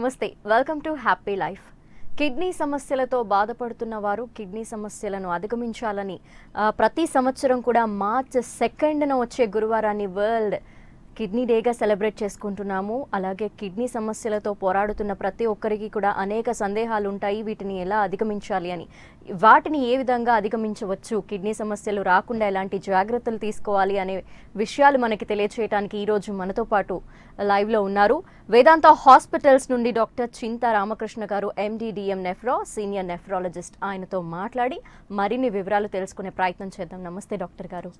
నమస్తే, welcome to happy life. Kidney సమస్యలతో బాధపడుతున్న వారు కిడ్నీ సమస్యలను అధిగమించాలని ప్రతి సంవత్సరం కూడా మార్చ్ 2న వచ్చే గురువారాన్ని వరల్డ్ కిడ్నీ డేగా సెలబ్రేట్ చేసుకుంటున్నాము. అలాగే కిడ్నీ సమస్యలతో పోరాడుతున్న ప్రతి ఒక్కరికి కూడా అనేక సందేహాలు ఉంటాయి, వీటిని ఎలా అధిగమించాలి అని. వాటిని ఏ విధంగా అధిగమించవచ్చు, కిడ్నీ సమస్యలు రాకుండా ఎలాంటి జాగ్రత్తలు తీసుకోవాలి అనే విషయాలు మనకి తెలియచేయడానికి ఈరోజు మనతో పాటు లైవ్లో ఉన్నారు వేదాంత హాస్పిటల్స్ నుండి డాక్టర్ చింతా రామకృష్ణ గారు, MD/DM నెఫ్రో, సీనియర్ నెఫ్రాలజిస్ట్. ఆయనతో మాట్లాడి మరిన్ని వివరాలు తెలుసుకునే ప్రయత్నం చేద్దాం. నమస్తే డాక్టర్ గారు.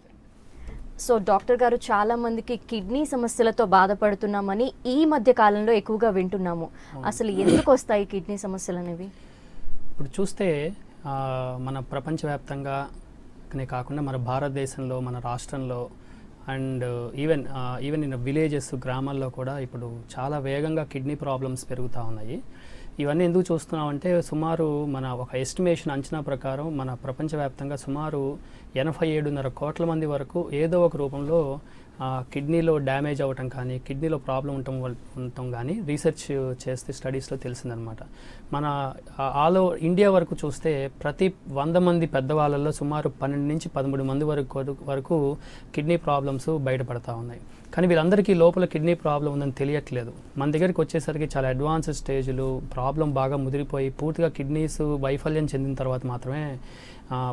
సో డాక్టర్ గారు, చాలా మందికి కిడ్నీ సమస్యలతో బాధపడుతున్నామని ఈ మధ్య కాలంలో ఎక్కువగా వింటున్నాము. అసలు ఎందుకు వస్తాయి కిడ్నీ సమస్యలు అనేవి? ఇప్పుడు చూస్తే మన ప్రపంచవ్యాప్తంగానే కాకుండా మన భారతదేశంలో, మన రాష్ట్రంలో అండ్ ఈవెన్ ఇన్ విలేజెస్, గ్రామాల్లో కూడా ఇప్పుడు చాలా వేగంగా కిడ్నీ ప్రాబ్లమ్స్ పెరుగుతూ ఉన్నాయి. ఇవన్నీ ఎందుకు చూస్తున్నామంటే, సుమారు మన ఒక ఎస్టిమేషన్ అంచనా ప్రకారం మన ప్రపంచవ్యాప్తంగా సుమారు 87.5 కోట్ల మంది వరకు ఏదో ఒక రూపంలో కిడ్నీలో డ్యామేజ్ అవ్వటం కానీ, కిడ్నీలో ప్రాబ్లం ఉండటం కానీ రీసెర్చ్ చేస్తే స్టడీస్లో తెలిసిందనమాట. మన ఇండియా వరకు చూస్తే ప్రతి 100 మంది పెద్దవాళ్ళల్లో సుమారు 12 నుంచి 13 మంది వరకు కిడ్నీ ప్రాబ్లమ్స్ బయటపడతా ఉన్నాయి. కానీ వీళ్ళందరికీ లోపల కిడ్నీ ప్రాబ్లం ఉందని తెలియట్లేదు. మన దగ్గరికి వచ్చేసరికి చాలా అడ్వాన్స్ స్టేజ్లు, ప్రాబ్లం బాగా ముదిరిపోయి పూర్తిగా కిడ్నీస్ వైఫల్యం చెందిన తర్వాత మాత్రమే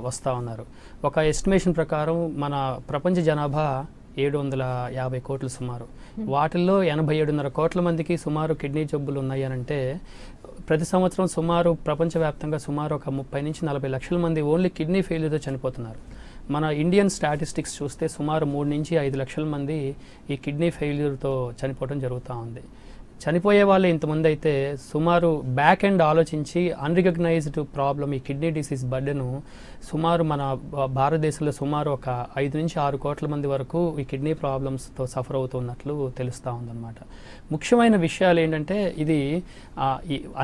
వస్తూ ఉన్నారు. ఒక ఎస్టిమేషన్ ప్రకారం మన ప్రపంచ జనాభా 750 కోట్లు సుమారు. వాటిల్లో 87.5 కోట్ల మందికి సుమారు కిడ్నీ జబ్బులు ఉన్నాయి అని అంటే, ప్రతి సంవత్సరం సుమారు ప్రపంచవ్యాప్తంగా సుమారు ఒక 30 నుంచి 40 లక్షల మంది ఓన్లీ కిడ్నీ ఫెయిల్యూర్తో చనిపోతున్నారు. మన ఇండియన్ స్టాటిస్టిక్స్ చూస్తే సుమారు 3 నుంచి 5 లక్షల మంది ఈ కిడ్నీ ఫెయిల్యూర్తో చనిపోవడం జరుగుతూ ఉంది. చనిపోయే వాళ్ళు ఇంతమంది అయితే, సుమారు బ్యాక్ ఎండ్ ఆలోచించి అన్రికగ్నైజ్డ్ ప్రాబ్లం ఈ కిడ్నీ డిసీజ్ బర్డెను సుమారు మన భారతదేశంలో సుమారు ఒక 5 నుంచి 6 కోట్ల మంది వరకు ఈ కిడ్నీ ప్రాబ్లమ్స్తో సఫర్ అవుతున్నట్లు తెలుస్తూ ఉందన్నమాట. ముఖ్యమైన విషయాలు ఏంటంటే, ఇది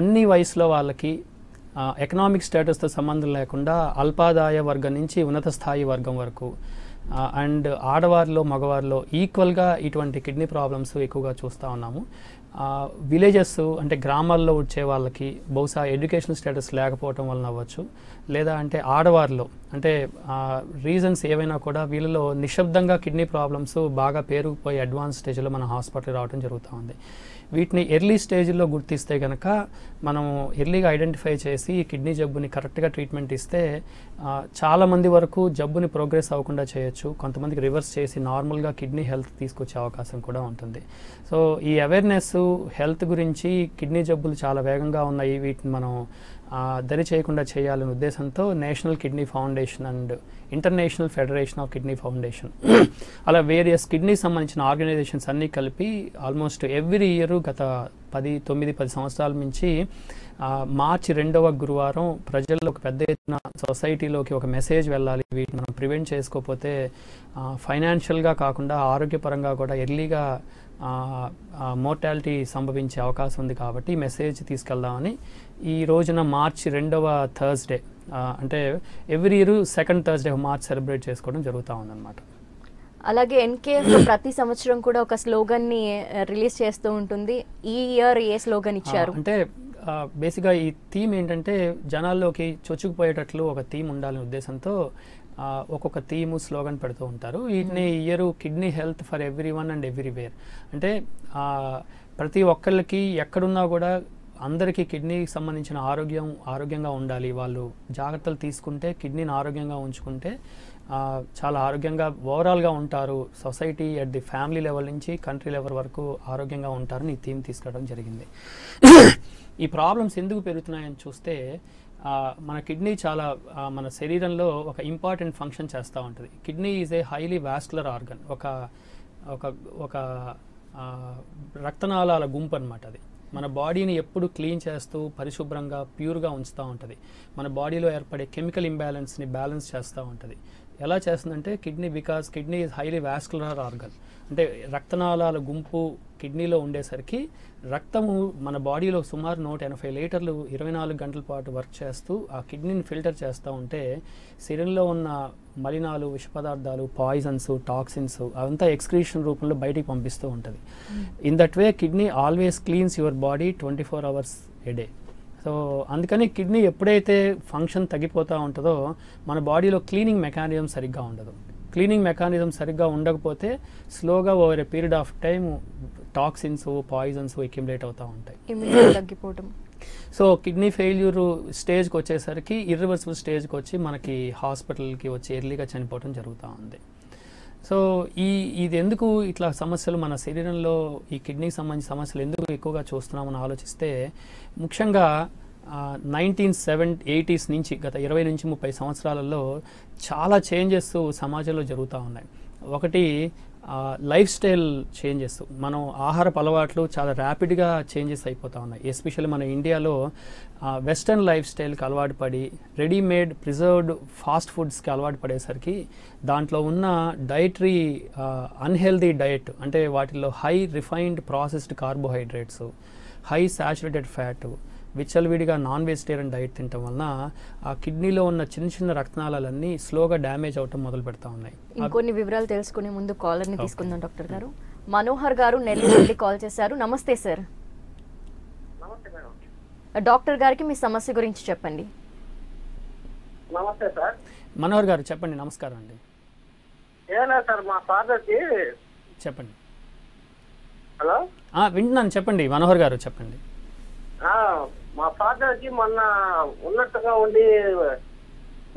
అన్ని వయసులో వాళ్ళకి ఎకనామిక్ స్టేటస్తో సంబంధం లేకుండా అల్పాదాయ వర్గం నుంచి ఉన్నత స్థాయి వర్గం వరకు అండ్ ఆడవారిలో మగవారిలో ఈక్వల్గా ఇటువంటి కిడ్నీ ప్రాబ్లమ్స్ ఎక్కువగా చూస్తూ ఉన్నాము. విలేజెస్ అంటే గ్రామాల్లో వచ్చే వాళ్ళకి బహుశా ఎడ్యుకేషన్ స్టేటస్ లేకపోవటం వలన అవ్వచ్చు, లేదా అంటే ఆడవారిలో అంటే రీజన్స్ ఏవైనా కూడా వీళ్ళలో నిశ్శబ్దంగా కిడ్నీ ప్రాబ్లమ్స్ బాగా పేరుకుపోయి అడ్వాన్స్ స్టేజ్లో మన హాస్పిటల్ రావడం జరుగుతూ ఉంది. వీటిని ఎర్లీ స్టేజ్లో గుర్తిస్తే కనుక మనం ఎర్లీగా ఐడెంటిఫై చేసి కిడ్నీ జబ్బుని కరెక్ట్గా ట్రీట్మెంట్ ఇస్తే చాలామంది వరకు జబ్బుని ప్రోగ్రెస్ అవ్వకుండా చేయొచ్చు. కొంతమందికి రివర్స్ చేసి నార్మల్గా కిడ్నీ హెల్త్ తీసుకొచ్చే అవకాశం కూడా ఉంటుంది. సో ఈ అవేర్నెస్ హెల్త్ గురించి, కిడ్నీ జబ్బులు చాలా వేగంగా ఉన్నాయి, వీటిని మనం దరి చేయకుండా చేయాలనే ఉద్దేశంతో national kidney foundation and international federation of kidney foundation అలా వేరియస్ కిడ్నీ సంబంధించిన ఆర్గనైజేషన్స్ అన్నీ కలిపి ఆల్మోస్ట్ ఎవ్రీ ఇయర్ గత 9-10 సంవత్సరాల నుంచి మార్చి 2వ గురువారం ప్రజల్లో ఒక పెద్ద ఎత్తున సొసైటీలోకి ఒక మెసేజ్ వెళ్ళాలి. వీటిని మనం ప్రివెంట్ చేసుకోకపోతే ఫైనాన్షియల్గా కాకుండా ఆరోగ్యపరంగా కూడా ఎర్లీగా మోర్టాలిటీ సంభవించే అవకాశం ఉంది. కాబట్టి మెసేజ్ తీసుకెళ్దామని ఈ రోజున మార్చి 2వ థర్స్డే అంటే every year 2nd Thursday of March celebrate చేసుకోవడం జరుగుతూ ఉందన్నమాట. అలాగే NKF ప్రతి సంవత్సరం కూడా ఒక స్లోగన్ని రిలీజ్ చేస్తూ ఉంటుంది. ఈ ఇయర్ ఏ స్లోగన్ ఇచ్చారు? అంటే బేసిక్గా ఈ థీమ్ ఏంటంటే, జనాల్లోకి చొచ్చుకుపోయేటట్లు ఒక థీమ్ ఉండాలనే ఉద్దేశంతో ఒక్కొక్క థీము స్లోగన్ పెడుతూ ఉంటారు. వీటిని year kidney health for everyone and everywhere అంటే ప్రతి ఒక్కళ్ళకి ఎక్కడున్నా కూడా అందరికీ కిడ్నీకి సంబంధించిన ఆరోగ్యంగా ఉండాలి. వాళ్ళు జాగ్రత్తలు తీసుకుంటే, కిడ్నీని ఆరోగ్యంగా ఉంచుకుంటే చాలా ఆరోగ్యంగా ఓవరాల్గా ఉంటారు. Society at the family level నుంచి కంట్రీ లెవెల్ వరకు ఆరోగ్యంగా ఉంటారని ఈ థీమ్ తీసుకురావడం జరిగింది. ఈ ప్రాబ్లమ్స్ ఎందుకు పెరుగుతున్నాయని చూస్తే, మన కిడ్నీ చాలా మన శరీరంలో ఒక ఇంపార్టెంట్ ఫంక్షన్ చేస్తూ ఉంటుంది. Kidney is a highly vascular organ, ఒక రక్తనాళాల గుంపు అనమాట. అది మన బాడీని ఎప్పుడు క్లీన్ చేస్తూ పరిశుభ్రంగా ప్యూర్గా ఉంచుతూ ఉంటుంది. మన బాడీలో ఏర్పడే కెమికల్ ఇంబ్యాలెన్స్ని బ్యాలెన్స్ చేస్తూ ఉంటుంది. ఎలా చేస్తుందంటే because kidney is highly vascular organ, అంటే రక్తనాళాల గుంపు కిడ్నీలో ఉండేసరికి రక్తము మన బాడీలో సుమారు 180 లీటర్లు 24 గంటల పాటు వర్క్ చేస్తూ ఆ కిడ్నీని ఫిల్టర్ చేస్తూ ఉంటే శరీరంలో ఉన్న మలినాలు, విష పదార్థాలు, పాయిజన్స్, టాక్సిన్స్ అవంతా ఎక్స్క్రీషన్ రూపంలో బయటికి పంపిస్తూ ఉంటుంది. In that way kidney always cleans your body 24 hours a day. So అందుకని కిడ్నీ ఎప్పుడైతే ఫంక్షన్ తగ్గిపోతూ ఉంటుందో మన బాడీలో క్లీనింగ్ మెకానిజం సరిగ్గా ఉండదు. క్లీనింగ్ మెకానిజం సరిగ్గా ఉండకపోతే స్లోగా over a period of time toxins, poisons accumulate అవుతూ ఉంటాయి. తగ్గిపోవడం. సో కిడ్నీ ఫెయిల్యూర్ స్టేజ్కి వచ్చేసరికి ఇర్రివర్సిబుల్ స్టేజ్కి వచ్చి మనకి హాస్పిటల్కి వచ్చి ఎర్లీగా చనిపోవడం జరుగుతూ ఉంది. సో ఇది ఎందుకు ఇట్లా సమస్యలు మన శరీరంలో ఈ కిడ్నీకి సంబంధించిన సమస్యలు ఎందుకు ఎక్కువగా చూస్తున్నామని ఆలోచిస్తే ముఖ్యంగా 1980s నుంచి గత 20 నుంచి 30 సంవత్సరాలలో చాలా చేంజెస్ సమాజంలో జరుగుతూ ఉన్నాయి. ఒకటి లైఫ్ స్టైల్ చేంజెస్, మనం ఆహారపు అలవాట్లు చాలా ర్యాపిడ్గా చేంజెస్ అయిపోతూ ఉన్నాయి. ఎస్పెషల్లీ మన ఇండియాలో వెస్టర్న్ లైఫ్ స్టైల్కి అలవాటు పడి రెడీమేడ్ ప్రిజర్వ్డ్ ఫాస్ట్ ఫుడ్స్కి అలవాటు పడేసరికి దాంట్లో ఉన్న డైటరీ అన్హెల్దీ డయట్, అంటే వాటిల్లో high refined processed carbohydrates, high saturated fat, విచ్చలవిడిగా నాన్ వెజిటేరియన్ డైట్ తినటం వలన ఆ కిడ్నీలో ఉన్న చిన్న చిన్న రక్తనాళాలన్నీ స్లోగా డ్యామేజ్ అవటం మొదలు పెడతా ఉన్నాయి. ఇంకొన్ని వివరాలు తెలుసుకునే ముందు కాలర్ని తీసుకుందాం డాక్టర్ గారు. మనోహర్ గారు నెల్లూరు నుండి కాల్ చేశారు. నమస్తే సార్. డాక్టర్ గారికి మీ సమస్య గురించి చెప్పండి. నమస్తే సార్. మనోహర్ గారు చెప్పండి. నమస్కారం అండి. ఏనా సార్ మా ఫాదర్కి చెప్పండి. హలో వింటున్నాను, చెప్పండి మనోహర్ గారు చెప్పండి. మా ఫాదర్కి మొన్న ఉన్నట్టుగా ఉండి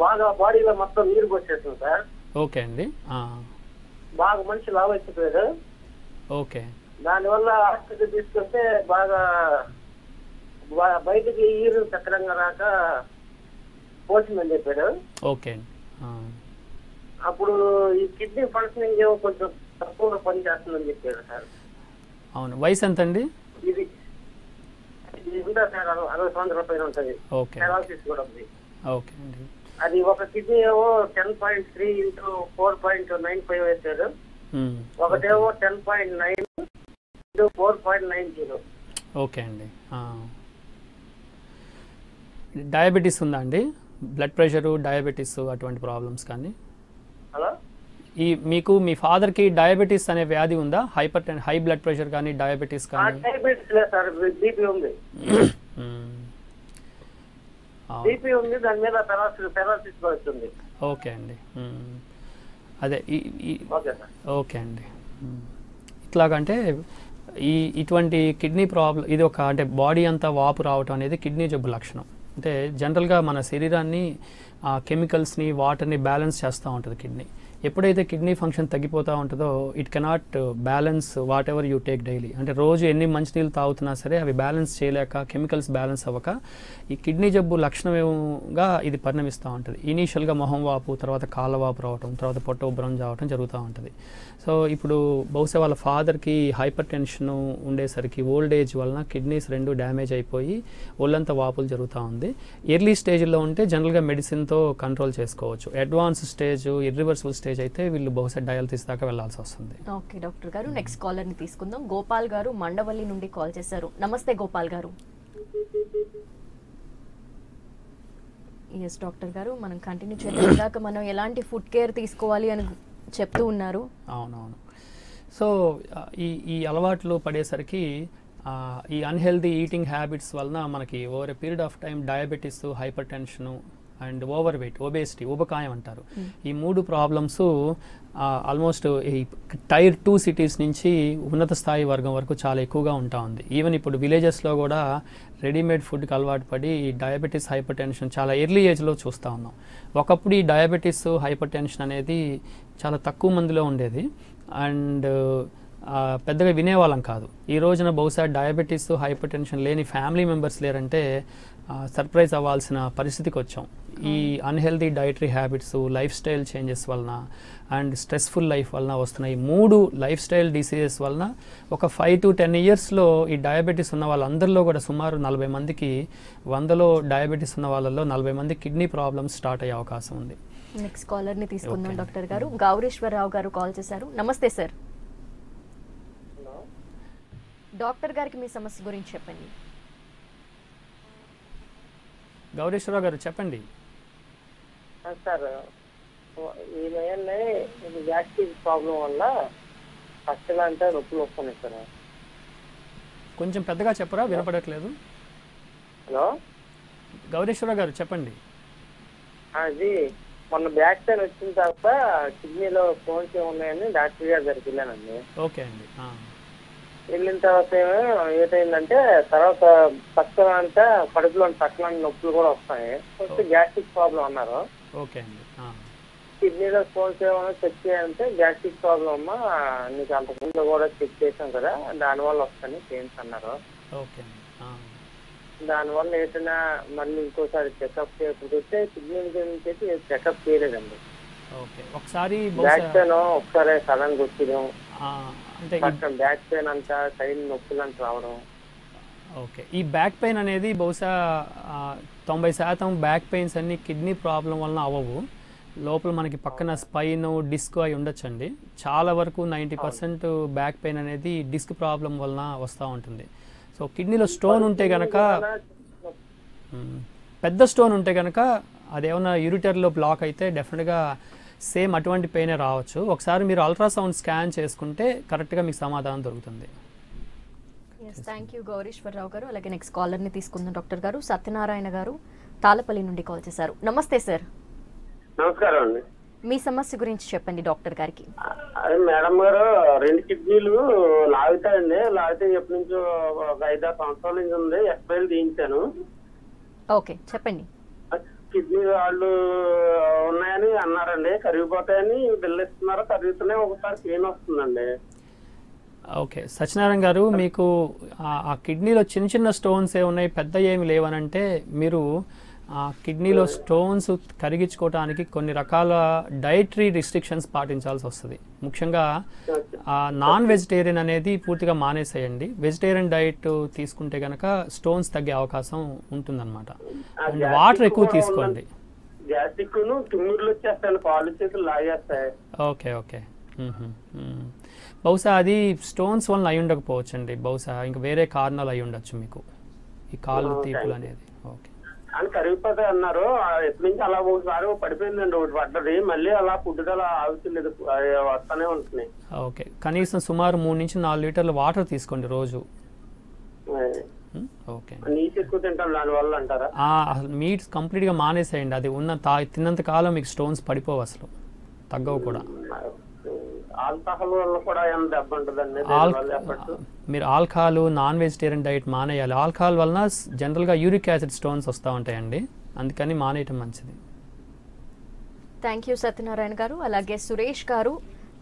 బాగా బాడీలో మొత్తం నీరు వచ్చేస్తుంది సార్. ఓకే అండి. బాగా మనిషి లావు అయిపోయాడు. ఓకే. దానివల్ల హాస్పిటల్ తీసుకుంటే బాగా బయటికి ఈరు చక్రంగా రాక పోసిందని చెప్పాడు. ఓకే. అప్పుడు ఈ కిడ్నీ ఫంక్షనింగ్ ఏమో కొంచెం తక్కువగా పని చేస్తుందని చెప్పాడు సార్. అవును. వయసు ఎంత అండి? ఇది 60 సంవత్సరాల పైన ఉంటుంది. పెరాలసిస్ కూడా ఉంది. ఓకే అండి. అది ఒక కిడ్నీ ఏమో 10.3 into 4.95 వేసాడు. ఒకటేమో 10.9 into 4.90. ఓకే అండి. డయాబెటీస్ ఉందా అండి? బ్లడ్ ప్రెషరు, డయాబెటీస్ అటువంటి ప్రాబ్లమ్స్ కానీ? హలో, మీకు మీ ఫాదర్కి డయాబెటీస్ అనే వ్యాధి ఉందా? హై బ్లడ్ ప్రెషర్ కానీ డయాబెటీస్ కానీ? డయాబెటీస్ లేదు సార్, బీపీ ఉంది. బీపీ ఉంది, దాని మీద పెరాలసిస్ వస్తుంది. ఓకే అండి. అదే ఓకే అండి. ఇట్లాగంటే ఇటువంటి కిడ్నీ ప్రాబ్లం ఇది ఒక అంటే బాడీ అంతా వాపు రావటం అనేది కిడ్నీ జబ్బు లక్షణం. అంటే జనరల్గా మన శరీరాన్ని కెమికల్స్ని, వాటర్ని బ్యాలెన్స్ చేస్తూ ఉంటుంది కిడ్నీ. ఎప్పుడైతే కిడ్నీ ఫంక్షన్ తగ్గిపోతూ ఉంటుందో it cannot balance what ever you take daily. అంటే రోజు ఎన్ని మంచినీళ్ళు తాగుతున్నా సరే అవి బ్యాలెన్స్ చేయలేక, కెమికల్స్ బ్యాలెన్స్ అవ్వక ఈ కిడ్నీ జబ్బు లక్షణంగా ఇది పరిణమిస్తూ ఉంటుంది. ఇనీషియల్గా మొహం వాపు, తర్వాత కాళ్ళ వాపు రావటం, తర్వాత పొట్ట ఉబ్బరం రావటం జరుగుతూ ఉంటుంది. సో ఇప్పుడు బహుశా వాళ్ళ ఫాదర్కి హైపర్ టెన్షన్ ఉండేసరికి ఓల్డ్ ఏజ్ వలన కిడ్నీస్ రెండు డ్యామేజ్ అయిపోయి ఒళ్ళంతా వాపులు జరుగుతూ ఉంది. ఎర్లీ స్టేజ్లో ఉంటే జనరల్గా మెడిసిన్తో కంట్రోల్ చేసుకోవచ్చు. అడ్వాన్స్ స్టేజ్, ఇర్రివర్సిబుల్ స్టేజ్ అయితే వీళ్ళు బహుశా డయాలసిస్ దాకా వెళ్లాల్సి వస్తుంది. ఓకే డాక్టర్ గారు, నెక్స్ట్ కాలర్ ని తీసుకుందాం. గోపాల్ గారు మండవల్లి నుండి కాల్ చేశారు. నమస్తే గోపాల్ గారు. ఎస్ డాక్టర్ గారు, మనం కంటిన్యూ చేద్దాం. దాకా మనం ఎలాంటి ఫుడ్ కేర్ తీసుకోవాలి అని చెప్తూ ఉన్నారు. అవునవును. సో ఈ అలవాట్లు పడేసరికి ఈ అన్హెల్దీ ఈటింగ్ హ్యాబిట్స్ వలన మనకి over a period of time diabetes, hypertension and overweight, obesity, ఉబకాయం అంటారు. ఈ మూడు ప్రాబ్లమ్స్ ఆల్మోస్ట్ ఈ టైర్ 2 సిటీస్ నుంచి ఉన్నత స్థాయి వర్గం వరకు చాలా ఎక్కువగా ఉంటా ఉంది. ఈవెన్ ఇప్పుడు విలేజెస్లో కూడా రెడీమేడ్ ఫుడ్కి అలవాటు పడి ఈ డయాబెటీస్, హైపర్ టెన్షన్ చాలా ఎర్లీ ఏజ్లో చూస్తూ ఉన్నాం. ఒకప్పుడు ఈ డయాబెటీస్, హైపర్ టెన్షన్ అనేది చాలా తక్కువ మందిలో ఉండేది అండ్ పెద్దగా వినేవాళ్ళం కాదు. ఈ రోజున బహుశా డయాబెటీస్, హైపర్ టెన్షన్ లేని ఫ్యామిలీ మెంబర్స్ లేరంటే సర్ప్రైజ్ అవ్వాల్సిన పరిస్థితికి వచ్చాం. ఈ unhealthy dietary habits, life style changes వలన అండ్ స్ట్రెస్ఫుల్ లైఫ్ వలన వస్తున్నాయి. 3 లైఫ్ స్టైల్ డిసీజెస్ వలన ఒక 5 to 10 ఇయర్స్లో ఈ డయాబెటీస్ ఉన్న వాళ్ళందరిలో కూడా సుమారు 40 మందికి, 100లో డయాబెటీస్ ఉన్న వాళ్ళలో 40 మంది కిడ్నీ ప్రాబ్లమ్స్ స్టార్ట్ అయ్యే అవకాశం ఉంది. నెక్స్ట్ కాలర్ ని తీసుకుందాం Okay. డాక్టర్ గారు. గౌరీశ్వరరావు గారు కాల్ చేశారు. నమస్తే సార్. హలో డాక్టర్ గారికి మీ సమస్య గురించి చెప్పండి. గౌరీశ్వరరావు గారు చెప్పండి. సార్ ఈ మధ్యనే గ్యాస్ట్రిక్ ప్రాబ్లం వల్ల ఫస్ట్ అంటే నొప్పులు వస్తున్నాయి సార్. కొంచెం పెద్దగా చెప్పరా, వినపడట్లేదు. హలో గౌరీశ్వరరావు గారు చెప్పండి. అది మొన్న బ్యాక్ పెయిన్ వచ్చిన తర్వాత కిడ్నీలో స్టోన్స్ ఉన్నాయని డాక్టర్ గారి దగ్గరికి వెళ్ళానండి. ఓకే అండి. వెళ్ళిన తర్వాత ఏమైందంటే తర్వాత పక్కన అంతా కడుపులో పక్కన నొప్పులు కూడా వస్తాయి. ఫస్ట్ గ్యాస్ట్రిక్ ప్రాబ్లం అన్నారు. ఓకే అండి. కిడ్నీలో స్టోన్స్ ఏమైనా చెక్ చేయాలంటే గ్యాస్ట్రిక్ ప్రాబ్లం అమ్మా, నీకు అంతకుముందు కూడా చెక్ చేసాం కదా, దానివల్ల వస్తాయి పెయిన్స్ అన్నారు. ఓకే అండి. దానివల్ల ఏంటన్నా మళ్ళీ ఇంకోసారి చెకప్ చేయకపోతే కిడ్నీ గురించి అయితే చెకప్ చేయలేదండి. ఓకే, ఒకసారి బ్యాక్ పెయిన్ ఒకసారి సడన్ గా వచ్చేయడం, అంటే కొంచెం బ్యాక్ పెయిన్ అంతా సైడ్ నొప్పులు అంతా రావడం. ఓకే, ఈ బ్యాక్ పెయిన్ అనేది బహుశా 90% బ్యాక్ పెయిన్స్ అన్ని కిడ్నీ ప్రాబ్లం వలన అవ్వవు. లోపల మనకి పక్కన స్పైన్ డిస్క్ అయి ఉండొచ్చండి. చాలా వరకు 90% బ్యాక్ పెయిన్ అనేది డిస్క్ ప్రాబ్లం వలన వస్తూ ఉంటుంది. సో కిడ్నీలో స్టోన్ ఉంటే కనుక, పెద్ద స్టోన్ ఉంటే కనుక అదేమన్నా యూరిటర్లో బ్లాక్ అయితే డెఫినెట్గా సేమ్ అటువంటి పెయినే రావచ్చు. ఒకసారి మీరు అల్ట్రాసౌండ్ స్కాన్ చేసుకుంటే కరెక్ట్గా మీకు సమాధానం దొరుకుతుంది. థ్యాంక్ యూ గౌరీశ్వరరావు గారు. అలాగే నెక్స్ట్ కాలర్ ని తీసుకుందాం డాక్టర్ గారు. సత్యనారాయణ గారు తాళపల్లి నుండి కాల్ చేశారు. నమస్తే సార్. నమస్కారం అండి. మీ సమస్య గురించి చెప్పండి డాక్టర్ గారికి. అదే మేడం గారు, 2 కిడ్నీలు లాగుతాయండి. లాగితే ఎప్పటి నుంచో ఒక 5-6 సంవత్సరాల నుంచి ఉంది. ఎక్స్పైర్ తీయించాను. ఓకే చెప్పండి. కిడ్నీ వాళ్ళు ఉన్నాయని అన్నారండి, కరిగిపోతాయని బిల్లు ఇస్తున్నారు, కరుగుతున్నాయి, ఒకసారి పెయిన్ వస్తుందండి. ఓకే సత్యనారాయణ గారు, మీకు ఆ కిడ్నీలో చిన్న చిన్న స్టోన్స్ ఏ ఉన్నాయి, పెద్ద ఏమి లేవనంటే మీరు ఆ కిడ్నీలో స్టోన్స్ కరిగించుకోవడానికి కొన్ని రకాల డైటరీ రిస్ట్రిక్షన్స్ పాటించాల్సి వస్తుంది. ముఖ్యంగా నాన్ వెజిటేరియన్ అనేది పూర్తిగా మానేసేయండి. వెజిటేరియన్ డైట్ తీసుకుంటే కనుక స్టోన్స్ తగ్గే అవకాశం ఉంటుందన్నమాట. అండ్ వాటర్ ఎక్కువ తీసుకోండి. ఓకే ఓకే, బహుశా అది స్టోన్స్ వలన అయి ఉండకపోవచ్చండి. బహుశా ఇంకా వేరే కారణాలు అయి ఉండొచ్చు మీకు ఈ కాళ్ళు తీపులు అనేది. ఓకే అని కరిగిపోతాయి అన్నారు. ఎప్పటి నుంచి అలా ఒకసారి పడిపోయిందండి, ఒకటి పడ్డది, మళ్ళీ అలా ఫుడ్ అలా ఆగుతుంది, వస్తానే ఉంటున్నాయి. ఓకే, కనీసం సుమారు 3 నుంచి 4 లీటర్ల వాటర్ తీసుకోండి రోజు. ఓకే, నీట్ ఎక్కువ తింటాం దానివల్ల అంటారా? అసలు మీట్ కంప్లీట్గా మానేసేయండి. అది తిన్నంత కాలం మీకు స్టోన్స్ పడిపోవు, అసలు తగ్గవు కూడా. ఆల్కహాల్ వల్ల కూడా ఏమైనా దెబ్బ ఉంటుందండి? మీరు ఆల్కహాల్, నాన్ వెజిటేరియన్ డైట్ మానేయాలి. ఆల్కహాల్ వలన జనరల్గా యూరిక్ యాసిడ్ స్టోన్స్ వస్తూ ఉంటాయండి, అందుకని మానేయటం మంచిది. థ్యాంక్ యూ సత్యనారాయణ గారు. అలాగే సురేష్ గారు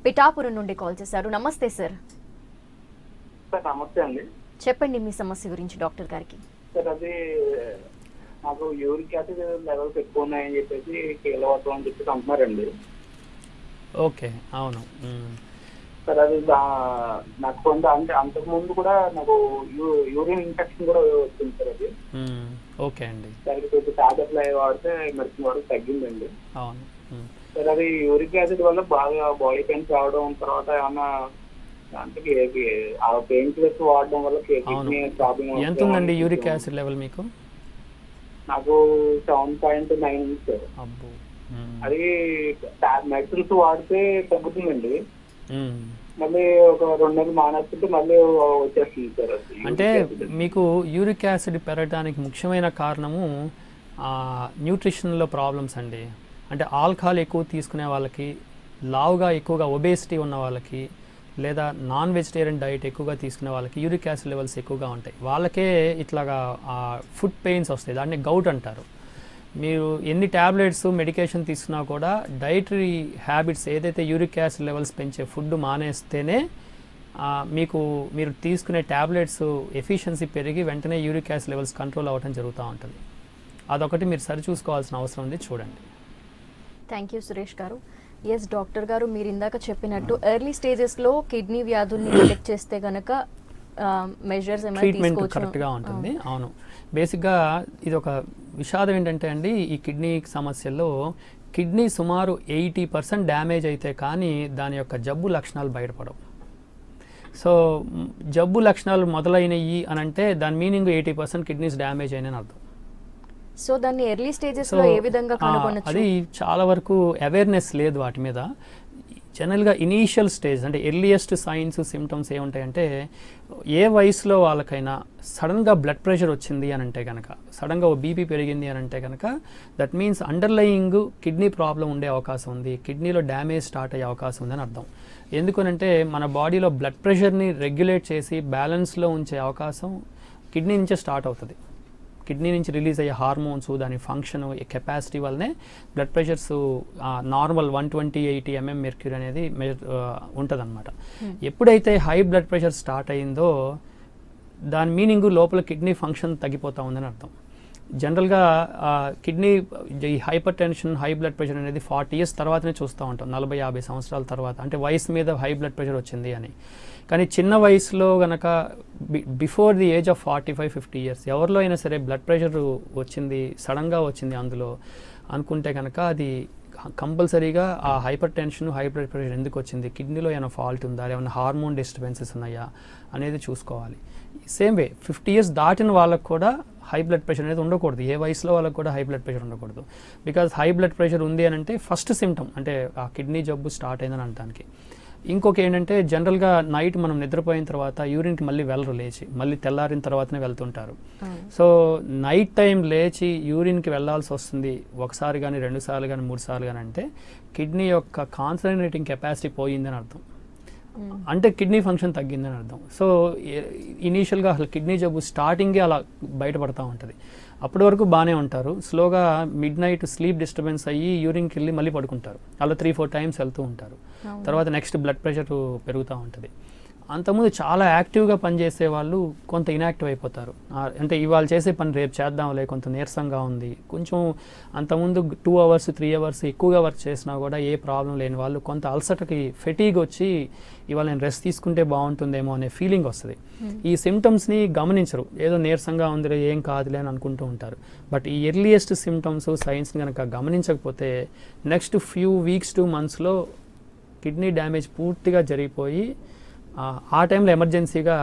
పిఠాపురం నుండి కాల్ చేశారు. నమస్తే సార్. నమస్తే అండి. చెప్పండి మీ సమస్య గురించి డాక్టర్ గారికి. సార్ అది నాకు యూరిక్ యాసిడ్ లెవెల్స్ ఎక్కువ ఉన్నాయని చెప్పేసి కీలవతం అని చెప్పేసి అంటున్నారండి. ఓకే అవును సార్, అది నాకు కొంత అంటే అంతకు ముందు కూడా నాకు యూరిన్ ఇన్ఫెక్షన్ కూడా వచ్చింది సార్. అది ఓకే అండి. దానికి కొంచెం టాబ్లెట్లు అవి వాడితే మెడిసిన్ వరకు తగ్గిందండి. అవును సార్, అది యూరిక్ యాసిడ్ వల్ల బాగా బాడీ పెయిన్స్ రావడం, తర్వాత ఏమన్నా అంటే ఆ పెయిన్ కిల్లర్స్ వాడడం వల్ల కిడ్నీ ప్రాబ్లం. ఎంత ఉందండి యూరిక్ యాసిడ్ లెవెల్ మీకు? నాకు 7.9 ఉంది సార్. అబ్బో, అది మెడిసిన్స్ వాడితే తగ్గుతుందండి, మళ్ళీ ఒక 2 నెలలు మానేస్తుంటే మళ్ళీ వచ్చేస్తుంది సార్. అంటే మీకు యూరిక్ యాసిడ్ పెరగడానికి ముఖ్యమైన కారణము న్యూట్రిషన్లో ప్రాబ్లమ్స్ అండి. అంటే ఆల్కహాల్ ఎక్కువ తీసుకునే వాళ్ళకి, లావుగా ఎక్కువగా ఒబేసిటీ ఉన్న వాళ్ళకి, లేదా నాన్ వెజిటేరియన్ డైట్ ఎక్కువగా తీసుకునే వాళ్ళకి యూరిక్ యాసిడ్ లెవెల్స్ ఎక్కువగా ఉంటాయి. వాళ్ళకే ఇట్లాగా ఫుడ్ పెయిన్స్ వస్తాయి, దాన్ని గౌట్ అంటారు. మీరు ఎన్ని ట్యాబ్లెట్స్ మెడికేషన్ తీసుకున్నా కూడా డైటరీ హ్యాబిట్స్ ఏదైతే యూరిక్ యాసిడ్ లెవెల్స్ పెంచే ఫుడ్ మానేస్తేనే మీరు తీసుకునే ట్యాబ్లెట్స్ ఎఫిషియన్సీ పెరిగి వెంటనే యూరిక్ యాసిడ్ లెవెల్స్ కంట్రోల్ అవ్వడం జరుగుతూ ఉంటుంది. అదొకటి మీరు సరిచూసుకోవాల్సిన అవసరం ఉంది, చూడండి. థ్యాంక్ యూ సురేష్ గారు. ఎస్ డాక్టర్ గారు, మీరు ఇందాక చెప్పినట్టు ఎర్లీ స్టేజెస్లో కిడ్నీ వ్యాధుల్ని డిటెక్ట్ చేస్తే కనుక మెజర్స్ ట్రీట్మెంట్ కరెక్ట్గా ఉంటుంది. అవును, బేసిక్గా ఇది ఒక విషాదం ఏంటంటే అండి, ఈ కిడ్నీ సమస్యల్లో కిడ్నీ సుమారు 80% డ్యామేజ్ అయితే కానీ దాని యొక్క జబ్బు లక్షణాలు బయటపడవు. సో జబ్బు లక్షణాలు మొదలైనవి అని అంటే దాని మీనింగ్ 80% కిడ్నీస్ డ్యామేజ్ అయినని అర్థం. సో దాన్ని ఎర్లీ స్టేజెస్లో ఏ విధంగా కనుగొనొచ్చు? అది చాలా వరకు అవేర్నెస్ లేదు వాటి మీద. జనరల్గా ఇనీషియల్ స్టేజ్ అంటే ఎర్లియస్ట్ సైన్స్ సిమ్టమ్స్ ఏముంటాయంటే ఏ వయసులో వాళ్ళకైనా సడన్గా బ్లడ్ ప్రెషర్ వచ్చింది అని అంటే కనుక, సడన్గా ఓ బీపీ పెరిగింది అని అంటే కనుక that means underlying kidney problem ఉండే అవకాశం ఉంది, కిడ్నీలో డ్యామేజ్ స్టార్ట్ అయ్యే అవకాశం ఉందని అర్థం. ఎందుకనంటే మన బాడీలో బ్లడ్ ప్రెషర్ని రెగ్యులేట్ చేసి బ్యాలెన్స్లో ఉంచే అవకాశం కిడ్నీ నుంచే స్టార్ట్ అవుతుంది. కిడ్నీ నుంచి రిలీజ్ అయ్యే హార్మోన్స్, దాని ఫంక్షన్, కెపాసిటీ వల్లనే blood pressures normal 120/80 mm mercury అనేది ఉంటుంది అనమాట. ఎప్పుడైతే హై బ్లడ్ ప్రెషర్ స్టార్ట్ అయిందో దాని మీనింగ్ లోపల కిడ్నీ ఫంక్షన్ తగ్గిపోతూ ఉందని అర్థం. జనరల్గా కిడ్నీ ఈ hyper tension, high blood pressure అనేది 40 years తర్వాతనే చూస్తూ ఉంటాం, 40-50 సంవత్సరాల తర్వాత, అంటే వయసు మీద హై బ్లడ్ ప్రెషర్ వచ్చింది అని. కానీ చిన్న వయసులో కనుక before the age of 45-50 years ఎవరిలో అయినా సరే బ్లడ్ ప్రెషర్ వచ్చింది, సడన్గా వచ్చింది అందులో అనుకుంటే కనుక అది కంపల్సరీగా ఆ hyper tension, high blood pressure ఎందుకు వచ్చింది, కిడ్నీలో ఏమైనా ఫాల్ట్ ఉందా, ఏమైనా హార్మోన్ డిస్టర్బెన్సెస్ ఉన్నాయా అనేది చూసుకోవాలి. సేమ్ వే 50 years దాటిన వాళ్ళకు కూడా హై బ్లడ్ ప్రెషర్ అనేది ఉండకూడదు. ఏ వయసులో వాళ్ళకు కూడా హై బ్లడ్ ప్రెషర్ ఉండకూడదు. బికాజ్ హై బ్లడ్ ప్రెషర్ ఉంది అని అంటే ఫస్ట్ సిమ్టమ్ అంటే ఆ కిడ్నీ జబ్బు స్టార్ట్ అయిందని అనడానికి. ఇంకొక ఏంటంటే జనరల్గా నైట్ మనం నిద్రపోయిన తర్వాత యూరిన్కి మళ్ళీ వెళ్ళరు, లేచి మళ్ళీ తెల్లారిన తర్వాతనే వెళ్తుంటారు. సో నైట్ టైం లేచి యూరిన్కి వెళ్ళాల్సి వస్తుంది ఒకసారి కానీ, 2 సార్లు కానీ, 3 సార్లు కానీ అంటే కిడ్నీ యొక్క కాన్సన్ట్రేటింగ్ కెపాసిటీ పోయిందని అర్థం, అంటే కిడ్నీ ఫంక్షన్ తగ్గిందని అర్థం. సో ఇనీషియల్గా అసలు కిడ్నీ జబ్బు స్టార్టింగే అలా బయటపడతా ఉంటుంది. అప్పటి వరకు బాగానే ఉంటారు, స్లోగా మిడ్ నైట్ స్లీప్ డిస్టర్బెన్స్ అయ్యి యూరిన్కి వెళ్ళి మళ్ళీ పడుకుంటారు, అలా 3-4 times వెళ్తూ ఉంటారు. తర్వాత నెక్స్ట్ బ్లడ్ ప్రెషర్ పెరుగుతూ ఉంటుంది. అంతకుముందు చాలా యాక్టివ్గా పనిచేసే వాళ్ళు కొంత ఇన్యాక్టివ్ అయిపోతారు. అంటే ఇవాళ చేసే పని రేపు చేద్దాంలే, కొంత నీరసంగా ఉంది, కొంచెం అంతకుముందు 2 hours 3 hours ఎక్కువగా వర్క్ చేసినా కూడా ఏ ప్రాబ్లం లేని వాళ్ళు కొంత అలసటకి ఫెటీగ్ వచ్చి ఇవాళ నేను రెస్ట్ తీసుకుంటే బాగుంటుందేమో అనే ఫీలింగ్ వస్తుంది. ఈ సిమ్టమ్స్ని గమనించరు, ఏదో నీరసంగా ఉందిలే ఏం కాదులే అని అనుకుంటూ ఉంటారు. బట్ ఈ ఎర్లియస్ట్ సిమ్టమ్స్, సైన్స్ని కనుక గమనించకపోతే నెక్స్ట్ few weeks to monthsలో కిడ్నీ డ్యామేజ్ పూర్తిగా జరిగిపోయి ఆ టైంలో ఎమర్జెన్సీగా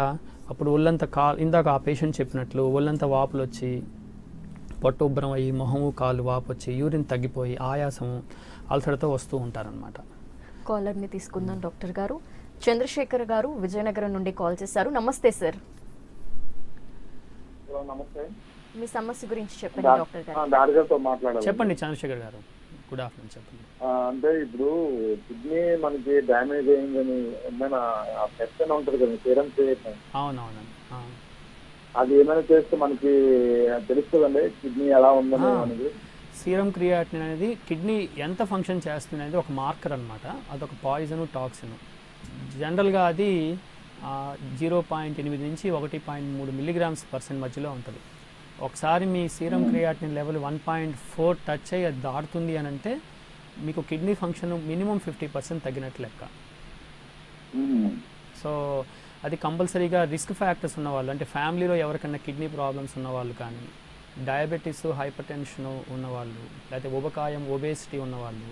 అప్పుడు ఒళ్ళంతా ఇందాక ఆ పేషెంట్ చెప్పినట్లు ఒళ్ళంతా వాపులు వచ్చి, పొట్ట ఉబ్బరం అయ్యి, మొహము కాళ్ళు వాపు వచ్చి, యూరిన్ తగ్గిపోయి, ఆయాసము, అల్సర్తో వస్తూ ఉంటారనమాట. కాలర్ని తీసుకుందాం డాక్టర్ గారు. చంద్రశేఖర్ గారు విజయనగరం నుండి కాల్ చేశారు. నమస్తే సార్. నమస్తే, మీ సమస్య గురించి చెప్పండి డాక్టర్ గారు. చెప్పండి చంద్రశేఖర్ గారు, గుడ్ ఆఫ్టర్నూన్, చెప్పండి. అంటే ఇప్పుడు కిడ్నీ మనకి డ్యామేజ్ అయిందని ఏమైనా టెస్ట్ అని ఉంటుంది కదా, సీరం క్రియేటిన్. అవునవునండి, అది ఏమైనా చేస్తే మనకి తెలుస్తుందండి కిడ్నీ ఎలా ఉందని మనకి. సీరం క్రియాటిన్ అనేది కిడ్నీ ఎంత ఫంక్షన్ చేస్తుంది అనేది ఒక మార్కర్ అనమాట. అదొక పాయిజన్, టాక్సిన్. జనరల్గా అది 0.8 నుంచి 1.3 mg/% మధ్యలో ఉంటుంది. ఒకసారి మీ సీరం క్రియాటిన్ లెవెల్ 1.4 టచ్ అయ్యి అది దాటుతుంది అని అంటే మీకు కిడ్నీ ఫంక్షన్ మినిమం 50% తగ్గినట్లు లెక్క. సో అది కంపల్సరీగా రిస్క్ ఫ్యాక్టర్స్ ఉన్నవాళ్ళు, అంటే ఫ్యామిలీలో ఎవరికైనా కిడ్నీ ప్రాబ్లమ్స్ ఉన్నవాళ్ళు కానీ, డయాబెటీస్, హైపర్ టెన్షన్ ఉన్నవాళ్ళు, లేకపోతే ఉబకాయం, ఒబేసిటీ ఉన్నవాళ్ళు,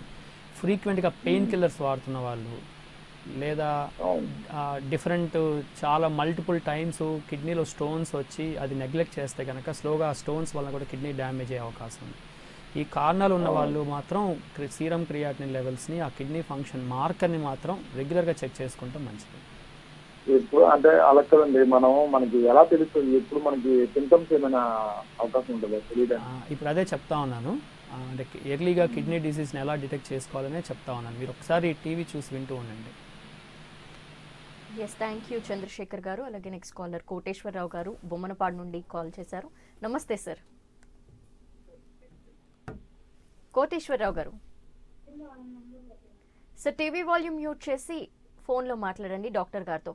ఫ్రీక్వెంట్గా పెయిన్ కిల్లర్స్ వాడుతున్న వాళ్ళు, లేదా డిఫరెంట్ చాలా మల్టిపుల్ టైమ్స్ కిడ్నీలో స్టోన్స్ వచ్చి అది నెగ్లెక్ట్ చేస్తే కనుక స్లోగా ఆ స్టోన్స్ వల్ల కూడా కిడ్నీ డ్యామేజ్ అయ్యే అవకాశం ఉంది. ఈ కారణాలు ఉన్న వాళ్ళు మాత్రం సీరం క్రియాటిన్ లెవెల్స్ని, ఆ కిడ్నీ ఫంక్షన్ మార్కర్ని మాత్రం రెగ్యులర్గా చెక్ చేసుకుంటే మంచిది. ఇప్పుడు అంటే అలా కదండి, మనకి ఎలా తెలుస్తుంది, ఎప్పుడు మనకి సింటమ్స్ ఏమైనా అవకాశం ఉంటుందా తెలియడానికి? ఇప్పుడు అదే చెప్తా ఉన్నాను, అంటే ఎర్లీగా కిడ్నీ డిసీజ్ని ఎలా డిటెక్ట్ చేసుకోవాలనే చెప్తా ఉన్నాను. మీరు ఒకసారి టీవీ చూసి వింటూ ఉండండి. ఎస్, థ్యాంక్ యూ చంద్రశేఖర్ గారు. అలాగే నెక్స్ట్ కాలర్ కోటేశ్వరరావు గారు బొమ్మనపాడు నుండి కాల్ చేశారు. నమస్తే సార్. కోటేశ్వరరావు గారు సార్, టీవీ వాల్యూమ్ మ్యూట్ చేసి ఫోన్లో మాట్లాడండి డాక్టర్ గారితో.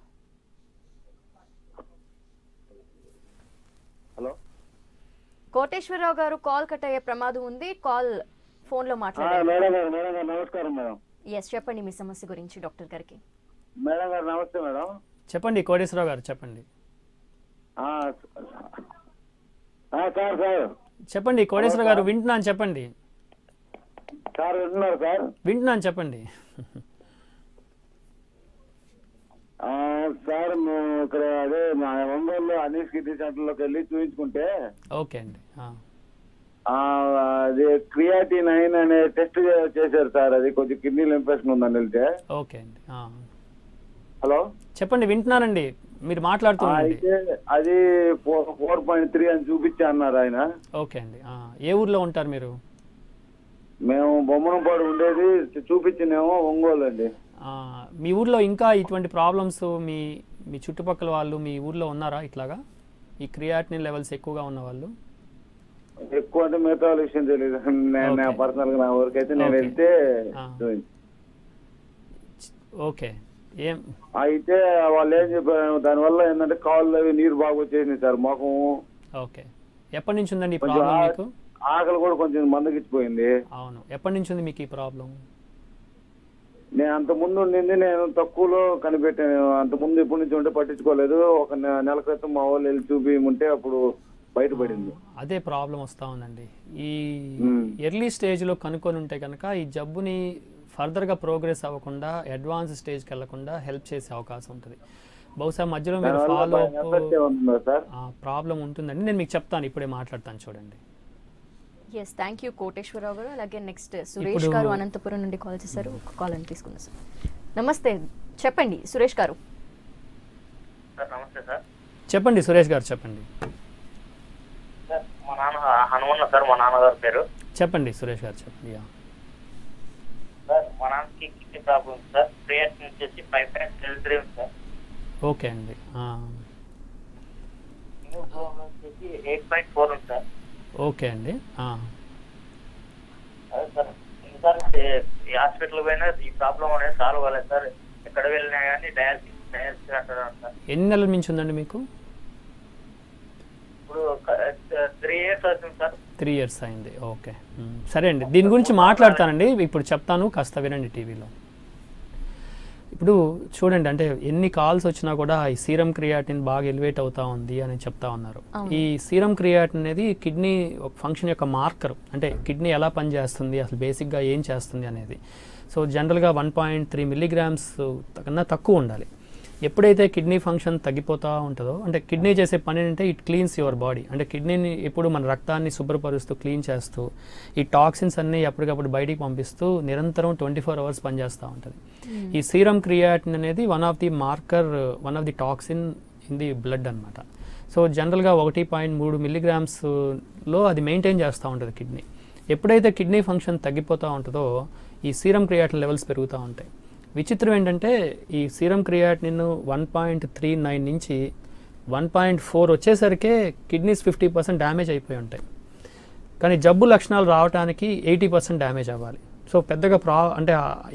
హలో కోటేశ్వరరావు గారు, కాల్ కట్ అయ్యే ప్రమాదం ఉంది, కాల్ ఫోన్లో మాట్లాడండి. నమస్కారం మేడం. ఎస్, చెప్పండి మీ సమస్య గురించి డాక్టర్ గారికి. మేడం గారు నమస్తే మేడం. చెప్పండి కోటేశ్వరరావు గారు, చెప్పండి. సార్ చెప్పండి కోటేశ్వరరావు గారు, వింటున్నాను, చెప్పండి. సార్ వింటున్నారు సార్? వింటున్నాను, చెప్పండి. సార్ మేము ఇక్కడ అదే మా ఒంగోలు అనీస్ కిడ్నీ సెంటర్లోకి వెళ్ళి చూపించుకుంటే ఓకే అండి. అది క్రియాటినైన్ అనే టెస్ట్ చేశారు సార్. అది కొంచెం కిడ్నీలో ఇన్ఫెక్షన్ ఉందని వెళ్తే. ఓకే అండి. హలో చెప్పండి, వింటున్నానండి, మీరు మాట్లాడుతున్నారు. అయితే అది 4.3 అని చూపించా అన్నారు ఆయన. ఓకే అండి. ఏ ఊర్లో ఉంటారు మీరు? మేము బొమ్మనంపాడు ఉండేది, చూపించినేమో ఒంగోలు అండి. మీ ఊర్లో ఇంకా ఇటువంటి ప్రాబ్లమ్స్ మీ మీ చుట్టుపక్కల వాళ్ళు మీ ఊర్లో ఉన్నారా ఇట్లాగా, ఈ క్రియాటినిన్ లెవెల్స్ ఎక్కువగా ఉన్న వాళ్ళు? ఎక్కువ అంటే మిగతా వాళ్ళ విషయం తెలియదు. నేను పర్సనల్ గా నా వరకు అయితే నేను వెళ్తే ఓకే. ఏం అయితే వాళ్ళు ఏం చెప్పారు, దానివల్ల ఏంటంటే కాళ్ళు అవి నీరు బాగా వచ్చేసింది సార్ ముఖం. ఓకే. ఎప్పటి నుంచి ఉందండి ఈ ప్రాబ్లం మీకు? ఆకలి కూడా కొంచెం మందగిచ్చిపోయింది. అవును, ఎప్పటి నుంచి ఉంది మీకు ఈ ప్రాబ్లం? నేను అంత ముందు ఉండింది, నేను తక్కువలో కనిపెట్టాను. అంత ముందు ఇప్పటి నుంచి ఉంటే పట్టించుకోలేదు. ఒక నెల క్రితం మా వాళ్ళు వెళ్ళి చూపించమంటే అప్పుడు బయటపడింది. అదే ప్రాబ్లం వస్తూ ఉందండి. ఈ ఎర్లీ స్టేజ్లో కనుక్కొని ఉంటే కనుక ఈ జబ్బుని ఫర్దర్గా ప్రోగ్రెస్ అవ్వకుండా అడ్వాన్స్ స్టేజ్కి వెళ్లకుండా హెల్ప్ చేసే అవకాశం ఉంటుంది. బహుశా మధ్యలో మీరు ఫాలో అప్ ప్రాబ్లం ఉంటుందండి. నేను మీకు చెప్తాను, ఇప్పుడే మాట్లాడతాను, చూడండి. ఎస్, థ్యాంక్ యూ కోటేశ్వరరావు గారు. అలాగే నెక్స్ట్ సురేష్ గారు అనంతపురం నుండి కాల్ చేశారు. ఒక కాల్ అని తీసుకుందాం సార్. నమస్తే, చెప్పండి సురేష్ గారు. నమస్తే సార్. చెప్పండి సురేష్ గారు, చెప్పండి. సార్ మా నాన్న హనుమన్న సార్, మా నాన్నగారి పేరు. చెప్పండి సురేష్ గారు, చెప్పండి. సార్ మా నాన్నకి కిడ్నీ ప్రాబ్లం సార్. క్రియాటినిన్ వచ్చేసి 5.3 సార్. ఓకే అండి. ప్రాబ్లం వచ్చేసి 8.4 సార్. ఓకే అండి. అదే సార్, సార్ ఈ హాస్పిటల్ పోయినా ఈ ప్రాబ్లం అనేది సాల్వ్ అవ్వలేదు సార్. ఎక్కడ వెళ్ళినా కానీ డయాలసిస్ అంటారు సార్. ఎన్ని నెలల నుంచి ఉందండి మీకు? ఇప్పుడు 3 years అవుతుంది సార్. 3 years అయింది. ఓకే, సరే అండి, దీని గురించి మాట్లాడతానండి. ఇప్పుడు చెప్తాను, కాస్త వినండి టీవీలో. ఇప్పుడు చూడండి, అంటే ఎన్ని కాల్స్ వచ్చినా కూడా ఈ సీరం క్రియాటిన్ బాగా ఎలివేట్ అవుతా ఉంది అని చెప్తా ఉన్నారు. ఈ సీరం క్రియాటిన్ అనేది కిడ్నీ ఫంక్షన్ యొక్క మార్కర్. అంటే కిడ్నీ ఎలా పనిచేస్తుంది, అసలు బేసిక్గా ఏం చేస్తుంది అనేది. సో జనరల్గా 1.3 milligrams కన్నా తక్కువ ఉండాలి. ఎప్పుడైతే కిడ్నీ ఫంక్షన్ తగ్గిపోతూ ఉంటుందో, అంటే కిడ్నీ చేసే పని అంటే ఇట్ క్లీన్స్ యువర్ బాడీ. అంటే కిడ్నీని ఎప్పుడు మన రక్తాన్ని శుభ్రపరుస్తూ క్లీన్ చేస్తూ ఈ టాక్సిన్స్ అన్నీ ఎప్పటికప్పుడు బయటికి పంపిస్తూ నిరంతరం 24 hours పనిచేస్తూ ఉంటుంది. ఈ సీరం క్రియాటిన్ అనేది one of the toxin in the blood అనమాట. సో జనరల్గా 1.3 milligrams అది మెయింటైన్ చేస్తూ ఉంటుంది కిడ్నీ. ఎప్పుడైతే కిడ్నీ ఫంక్షన్ తగ్గిపోతూ ఉంటుందో ఈ సీరం క్రియాటిన్ లెవెల్స్ పెరుగుతూ ఉంటాయి. విచిత్రం ఏంటంటే ఈ సీరం క్రియాటినిన్ 1.39 నుంచి 1.4 వచ్చేసరికి కిడ్నీస్ 50% డ్యామేజ్ అయిపోయి ఉంటాయి. కానీ జబ్బు లక్షణాలు రావడానికి 80% డ్యామేజ్ అవ్వాలి. సో పెద్దగా అంటే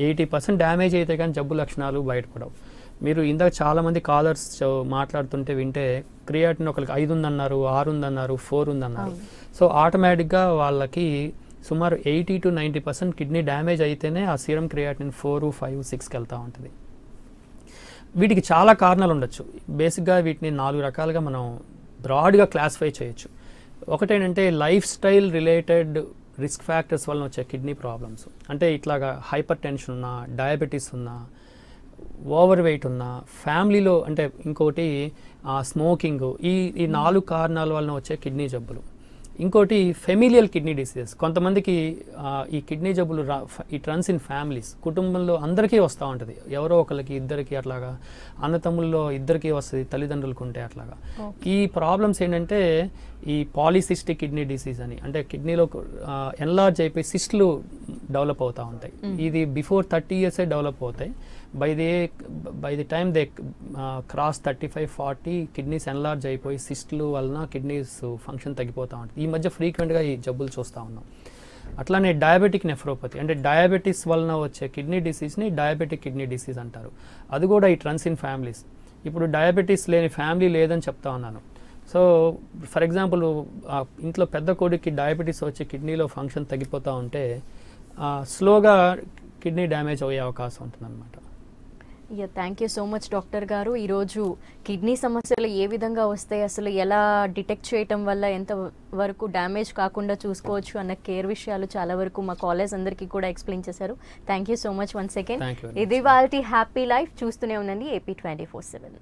80% డ్యామేజ్ అయితే కానీ జబ్బు లక్షణాలు బయటపడవు. మీరు ఇందాక చాలామంది కాలర్స్ మాట్లాడుతుంటే వింటే క్రియాటిన్ ఒకరికి 5 ఉందన్నారు, 6 ఉందన్నారు, 4 ఉందన్నారు. సో ఆటోమేటిక్గా వాళ్ళకి సుమారు 80 to 90% కిడ్నీ డ్యామేజ్ అయితేనే ఆ సీరం క్రియాటిన్ 4, 5, 6కి వెళ్తూ ఉంటుంది. వీటికి చాలా కారణాలు ఉండొచ్చు. బేసిక్గా వీటిని 4 రకాలుగా మనం బ్రాడ్గా క్లాసిఫై చేయొచ్చు. ఒకటేంటంటే life style related risk factors వలన వచ్చే కిడ్నీ ప్రాబ్లమ్స్. అంటే ఇట్లాగా హైపర్ టెన్షన్ ఉన్నా, డయాబెటీస్ ఉన్నా, ఓవర్ వెయిట్ ఉన్నా, ఫ్యామిలీలో అంటే ఇంకోటి స్మోకింగ్, ఈ 4 కారణాల వలన వచ్చే కిడ్నీ జబ్బులు. ఇంకోటి ఫెమిలియల్ కిడ్నీ డిసీజెస్. కొంతమందికి ఈ కిడ్నీ జబ్బులు ఇట్ రన్స్ ఇన్ ఫ్యామిలీస్. కుటుంబంలో అందరికీ వస్తూ ఉంటుంది. ఎవరో ఒకరికి, ఇద్దరికి, అట్లాగా అన్నతమ్ముల్లో ఇద్దరికి వస్తుంది, తల్లిదండ్రులకు ఉంటే అట్లాగా. ఈ ప్రాబ్లమ్స్ ఏంటంటే ఈ పాలిసిస్టిక్ కిడ్నీ డిసీజ్ అని, అంటే కిడ్నీలో ఎన్లార్జ్ అయిపోయి సిస్ట్లు డెవలప్ అవుతూ ఉంటాయి. ఇది బిఫోర్ 30 years డెవలప్ అవుతాయి. By the time they cross 35-40 kidneys enlarge అయిపోయి సిస్ట్లు వలన కిడ్నీస్ ఫంక్షన్ తగ్గిపోతూ ఉంటుంది. ఈ మధ్య ఫ్రీక్వెంట్గా ఈ జబ్బులు చూస్తూ ఉన్నాం. అట్లానే డయాబెటిక్ నెఫ్రోపతి, అంటే డయాబెటీస్ వలన వచ్చే కిడ్నీ డిసీజ్ని డయాబెటిక్ కిడ్నీ డిసీజ్ అంటారు. అది కూడా ఇట్ రన్స్ ఇన్ ఫ్యామిలీస్. ఇప్పుడు డయాబెటీస్ లేని ఫ్యామిలీ లేదని చెప్తా ఉన్నాను. సో ఫర్ ఎగ్జాంపుల్ ఇంట్లో పెద్ద కొడుక్కి డయాబెటీస్ వచ్చి కిడ్నీలో ఫంక్షన్ తగ్గిపోతూ ఉంటే స్లోగా కిడ్నీ డ్యామేజ్ అయ్యే అవకాశం ఉంటుందన్నమాట. Thank you so much doctor గారు. ఈరోజు కిడ్నీ సమస్యలు ఏ విధంగా వస్తాయి, అసలు ఎలా డిటెక్ట్ చేయటం వల్ల ఎంత వరకు డ్యామేజ్ కాకుండా చూసుకోవచ్చు అన్న కేర్ విషయాలు చాలా వరకు మా కాలేజ్ అందరికీ కూడా ఎక్స్ప్లెయిన్ చేశారు. Thank you so much once again. Thank you very ఇది వాళ్ళ హ్యాపీ లైఫ్. చూస్తూనే ఉండండి AP 24/7.